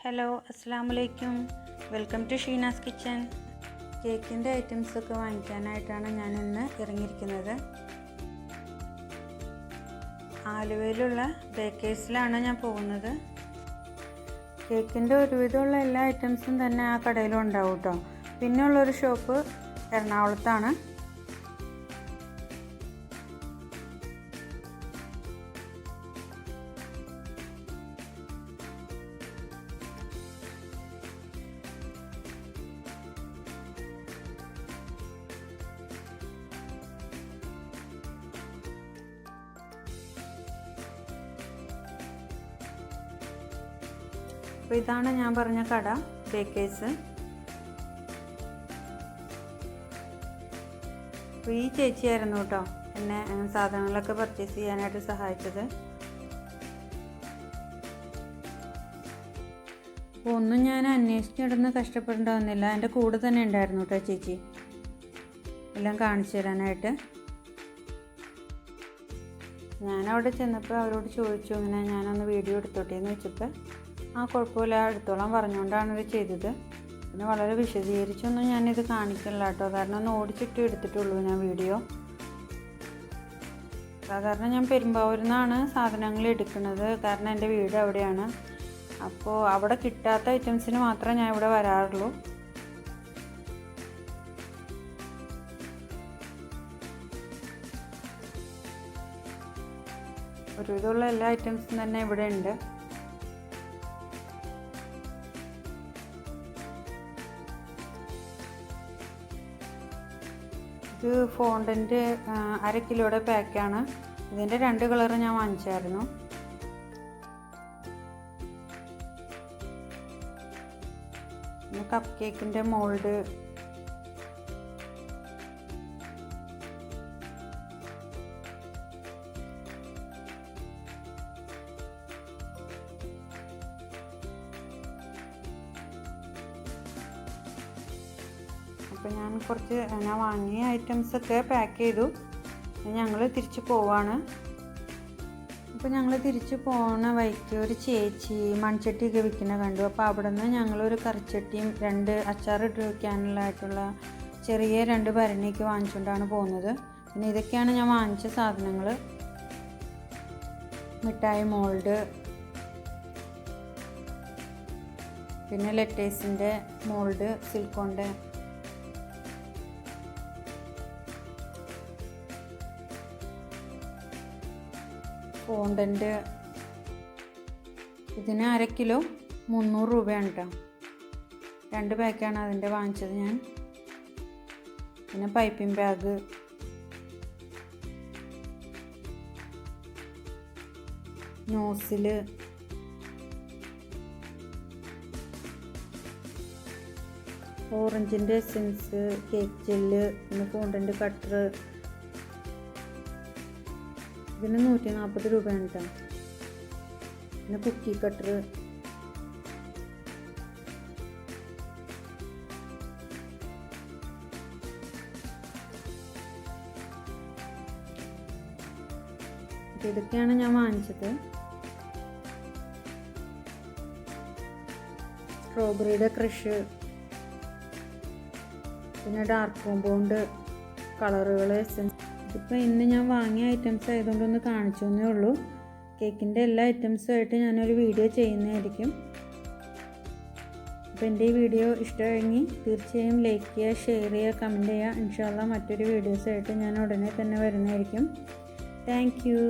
Hello അസ്സലാമലൈക്കും. Welcome to Sheena's kitchen. കേക്കിൻ്റെ ഐറ്റംസൊക്കെ വാങ്ങിക്കാനായിട്ടാണ് ഞാൻ ഇന്ന് ഇറങ്ങിയിരിക്കുന്നത്. ആലുവയിലുള്ള ബേക്കേഴ്സിലാണ് ഞാൻ പോകുന്നത്. കേക്കിൻ്റെ ഒരുവിധമുള്ള എല്ലാ ഐറ്റംസും തന്നെ ആ കടയിലും ഉണ്ടാവും കേട്ടോ. പിന്നെയുള്ളൊരു ഷോപ്പ് എറണാകുളത്താണ്. അപ്പോൾ ഇതാണ് ഞാൻ പറഞ്ഞ കട, ബേക്കേഴ്സ്. അപ്പോൾ ഈ ചേച്ചിയായിരുന്നു കേട്ടോ എന്നെ സാധനങ്ങളൊക്കെ പർച്ചേസ് ചെയ്യാനായിട്ട് സഹായിച്ചത്. അപ്പോൾ ഒന്നും ഞാൻ അന്വേഷിച്ചിടുന്ന കഷ്ടപ്പെടേണ്ടതൊന്നുമില്ല. എൻ്റെ കൂടെ തന്നെ ഉണ്ടായിരുന്നു കേട്ടോ ചേച്ചി, എല്ലാം കാണിച്ചു തരാനായിട്ട്. ഞാനവിടെ ചെന്നപ്പോൾ അവരോട് ചോദിച്ചു, ഇങ്ങനെ ഞാനൊന്ന് വീഡിയോ എടുത്തോട്ടെ എന്ന് വെച്ചപ്പോൾ കുഴപ്പമില്ല എടുത്തോളാം പറഞ്ഞുകൊണ്ടാണ് ഇത് ചെയ്തത്. പിന്നെ വളരെ വിശദീകരിച്ചൊന്നും ഞാനിത് കാണിക്കില്ല കേട്ടോ, കാരണം ഒന്ന് ഓടിച്ചിട്ട് എടുത്തിട്ടുള്ളൂ ഞാൻ വീഡിയോ. സാധാരണ ഞാൻ പെരുമ്പാവൂരിൽ നിന്നാണ് സാധനങ്ങൾ എടുക്കുന്നത്, കാരണം എൻ്റെ വീട് അവിടെയാണ്. അപ്പോൾ അവിടെ കിട്ടാത്ത ഐറ്റംസിന് മാത്രമേ ഞാൻ ഇവിടെ വരാറുള്ളൂ. ഒരുവിധമുള്ള എല്ലാ ഐറ്റംസും തന്നെ ഇവിടെ ഉണ്ട്. ഇത് ഫോണ്ടൻ്റ് 1/2 കിലോയുടെ പാക്കാണ്. ഇതിൻ്റെ 2 കളറ് ഞാൻ വാങ്ങിച്ചായിരുന്നു. പിന്നെ കപ്പ് കേക്കിൻ്റെ മോൾഡ്, അപ്പോൾ ഞാൻ വാങ്ങിയ ഐറ്റംസൊക്കെ പാക്ക് ചെയ്തു. ഞങ്ങൾ തിരിച്ച് പോവാണ്. അപ്പോൾ ഞങ്ങൾ തിരിച്ച് പോകുന്ന വഴിക്ക് ഒരു ചേച്ചി മൺചട്ടിയൊക്കെ വിൽക്കുന്ന കണ്ടു. അപ്പോൾ അവിടെ നിന്ന് ഞങ്ങളൊരു കറിച്ചട്ടിയും 2 അച്ചാറിട്ട് വയ്ക്കാനുള്ളതായിട്ടുള്ള ചെറിയ 2 ഭരണിയൊക്കെ വാങ്ങിച്ചുകൊണ്ടാണ് പോകുന്നത്. പിന്നെ ഇതൊക്കെയാണ് ഞാൻ വാങ്ങിച്ച സാധനങ്ങൾ: മിഠായി മോൾഡ്, പിന്നെ ലെറ്റേഴ്സിൻ്റെ മോൾഡ്, സിലിക്കോണിൻ്റെ, ഫോണ്ടൻ്റ്. ഇതിന് 1/2 കിലോ 300 രൂപയാണ് കേട്ടോ. 2 പാക്കാണ് അതിൻ്റെ വാങ്ങിച്ചത് ഞാൻ. പിന്നെ പൈപ്പിംഗ് ബാഗ്, നോസില്, ഓറഞ്ചിൻ്റെ എസൻസ്, കേക്ക് ജെല്ല്, പിന്നെ ഫോണ്ടൻ്റ് കട്ടർ. ഇതിന് 140 രൂപയാണ് കേട്ടോ. പിന്നെ കുക്കി കട്ടർ, ഇതൊക്കെയാണ് ഞാൻ വാങ്ങിച്ചത്. സ്ട്രോബെറിയുടെ ക്രഷ്, പിന്നെ ഡാർക്ക് കോമ്പൗണ്ട് കളറുകൾ, എസൻസ്. ഇപ്പോൾ ഇന്ന് ഞാൻ വാങ്ങിയ ഐറ്റംസ് ആയതുകൊണ്ടൊന്ന് കാണിച്ചു എന്നേ ഉള്ളൂ. കേക്കിൻ്റെ എല്ലാ ഐറ്റംസുമായിട്ട് ഞാനൊരു വീഡിയോ ചെയ്യുന്നതായിരിക്കും. അപ്പോൾ എൻ്റെ ഈ വീഡിയോ ഇഷ്ടമായെങ്കിൽ തീർച്ചയായും ലൈക്ക് ചെയ്യുക, ഷെയർ ചെയ്യുക, കമൻറ്റ് ചെയ്യുക. ഇൻഷാ അല്ലാഹ് മറ്റൊരു വീഡിയോസായിട്ട് ഞാൻ ഉടനെ തന്നെ വരുന്നതായിരിക്കും. Thank you.